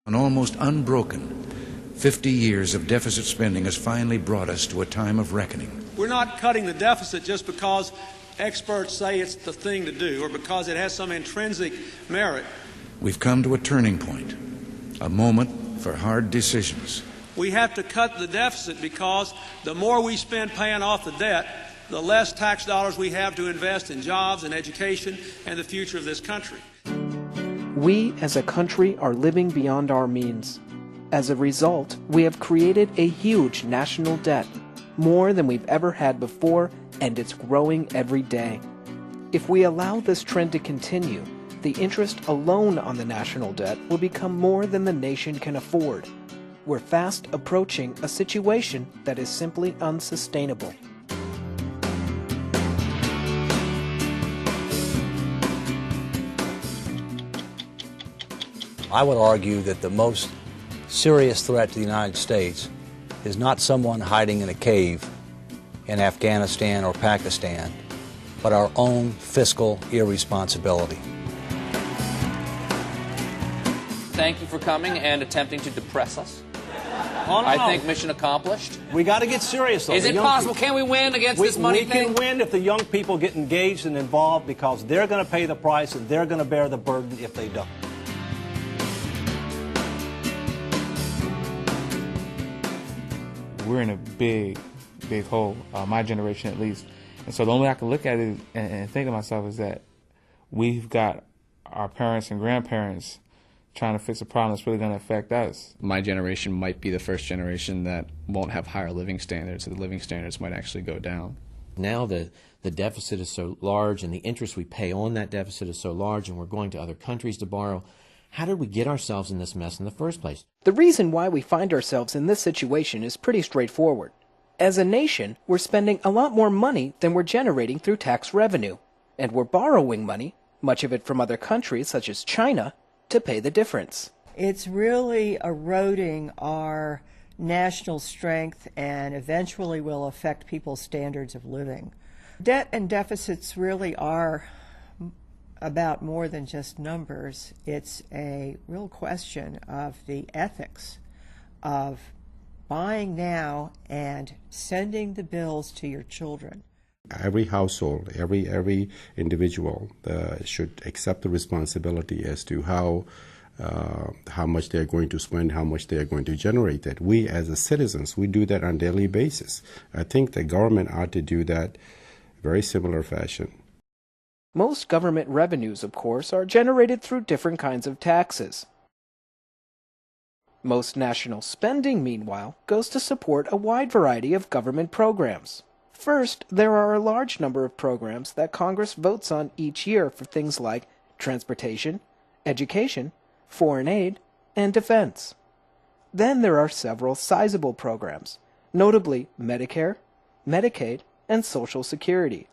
An almost unbroken 50 years of deficit spending has finally brought us to a time of reckoning. We're not cutting the deficit just because experts say it's the thing to do or because it has some intrinsic merit. We've come to a turning point, a moment for hard decisions. We have to cut the deficit because the more we spend paying off the debt, the less tax dollars we have to invest in jobs and education and the future of this country. We as a country are living beyond our means. As a result, we have created a huge national debt, more than we've ever had before, and it's growing every day. If we allow this trend to continue, the interest alone on the national debt will become more than the nation can afford. We're fast approaching a situation that is simply unsustainable. I would argue that the most serious threat to the United States is not someone hiding in a cave in Afghanistan or Pakistan, but our own fiscal irresponsibility. Thank you for coming and attempting to depress us. Oh, no. I think mission accomplished. We got to get serious, though. Is it possible? Can we win against this money thing? We can win if the young people get engaged and involved, because they're going to pay the price and they're going to bear the burden if they don't. We're in a big hole, my generation at least. And so the only way I can look at it and think of myself is that we've got our parents and grandparents trying to fix a problem that's really going to affect us. My generation might be the first generation that won't have higher living standards, so the living standards might actually go down. Now the deficit is so large and the interest we pay on that deficit is so large, and we're going to other countries to borrow. How did we get ourselves in this mess in the first place? The reason why we find ourselves in this situation is pretty straightforward. As a nation, we're spending a lot more money than we're generating through tax revenue, and we're borrowing money, much of it from other countries such as China, to pay the difference. It's really eroding our national strength and eventually will affect people's standards of living. Debt and deficits really are about more than just numbers. It's a real question of the ethics of buying now and sending the bills to your children. Every household, every individual should accept the responsibility as to how much they're going to spend, how much they're going to generate. That we as a citizens, we do that on a daily basis. I think the government ought to do that very similar fashion. Most government revenues, of course, are generated through different kinds of taxes. Most national spending, meanwhile, goes to support a wide variety of government programs. First, there are a large number of programs that Congress votes on each year for things like transportation, education, foreign aid, and defense. Then there are several sizable programs, notably Medicare, Medicaid, and Social Security.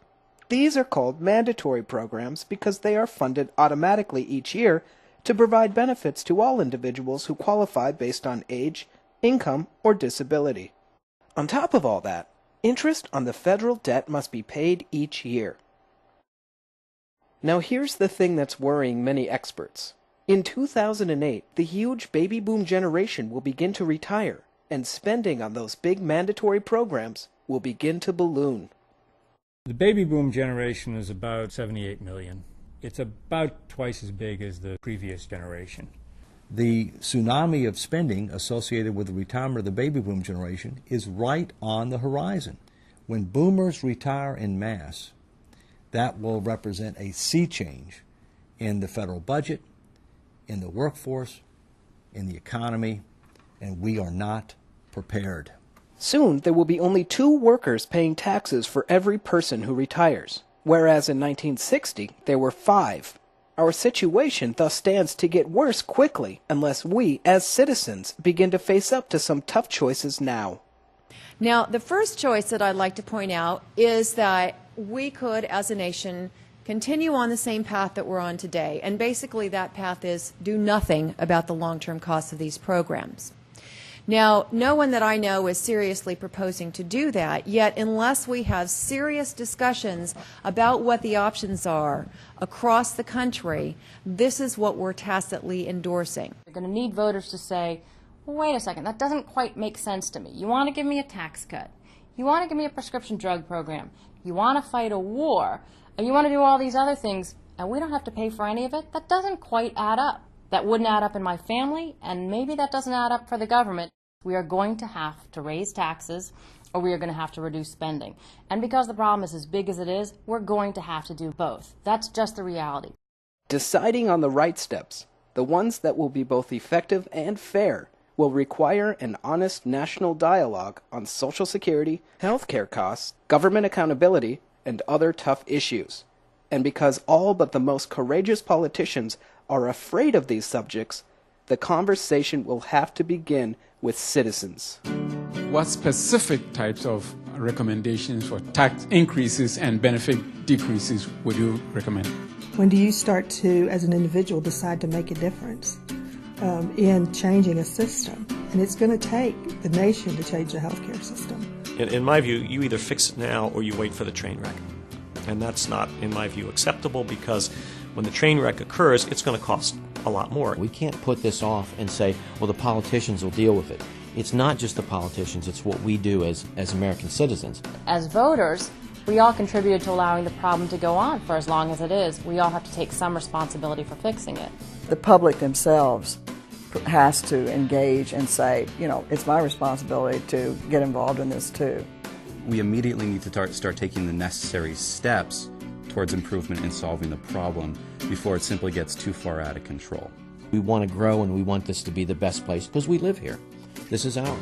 These are called mandatory programs because they are funded automatically each year to provide benefits to all individuals who qualify based on age, income, or disability. On top of all that, interest on the federal debt must be paid each year. Now here's the thing that's worrying many experts. In 2008, the huge baby boom generation will begin to retire, and spending on those big mandatory programs will begin to balloon. The baby boom generation is about 78 million. It's about twice as big as the previous generation. The tsunami of spending associated with the retirement of the baby boom generation is right on the horizon. When boomers retire en masse, that will represent a sea change in the federal budget, in the workforce, in the economy, and we are not prepared. Soon, there will be only 2 workers paying taxes for every person who retires, whereas in 1960 there were 5. Our situation thus stands to get worse quickly unless we, as citizens, begin to face up to some tough choices now. Now, the first choice that I'd like to point out is that we could, as a nation, continue on the same path that we're on today. And basically that path is do nothing about the long-term costs of these programs. Now, no one that I know is seriously proposing to do that, yet unless we have serious discussions about what the options are across the country, this is what we're tacitly endorsing. You're going to need voters to say, well, wait a second, that doesn't quite make sense to me. You want to give me a tax cut. You want to give me a prescription drug program. You want to fight a war. And you want to do all these other things, and we don't have to pay for any of it. That doesn't quite add up. That wouldn't add up in my family, and maybe that doesn't add up for the government. We are going to have to raise taxes, or we are going to have to reduce spending. And because the problem is as big as it is, we're going to have to do both. That's just the reality. Deciding on the right steps, the ones that will be both effective and fair, will require an honest national dialogue on Social Security, healthcare costs, government accountability, and other tough issues. And because all but the most courageous politicians are afraid of these subjects, the conversation will have to begin with citizens. What specific types of recommendations for tax increases and benefit decreases would you recommend? When do you start to, as an individual, decide to make a difference in changing a system? And it's going to take the nation to change the healthcare system. In my view, you either fix it now or you wait for the train wreck. And that's not, in my view, acceptable, because when the train wreck occurs, it's going to cost a lot more. We can't put this off and say, well, the politicians will deal with it. It's not just the politicians, it's what we do as American citizens. As voters, we all contributed to allowing the problem to go on for as long as it is. We all have to take some responsibility for fixing it. The public themselves has to engage and say, you know, it's my responsibility to get involved in this too. We immediately need to start taking the necessary steps towards improvement in solving the problem before it simply gets too far out of control. We want to grow, and we want this to be the best place because we live here. This is ours.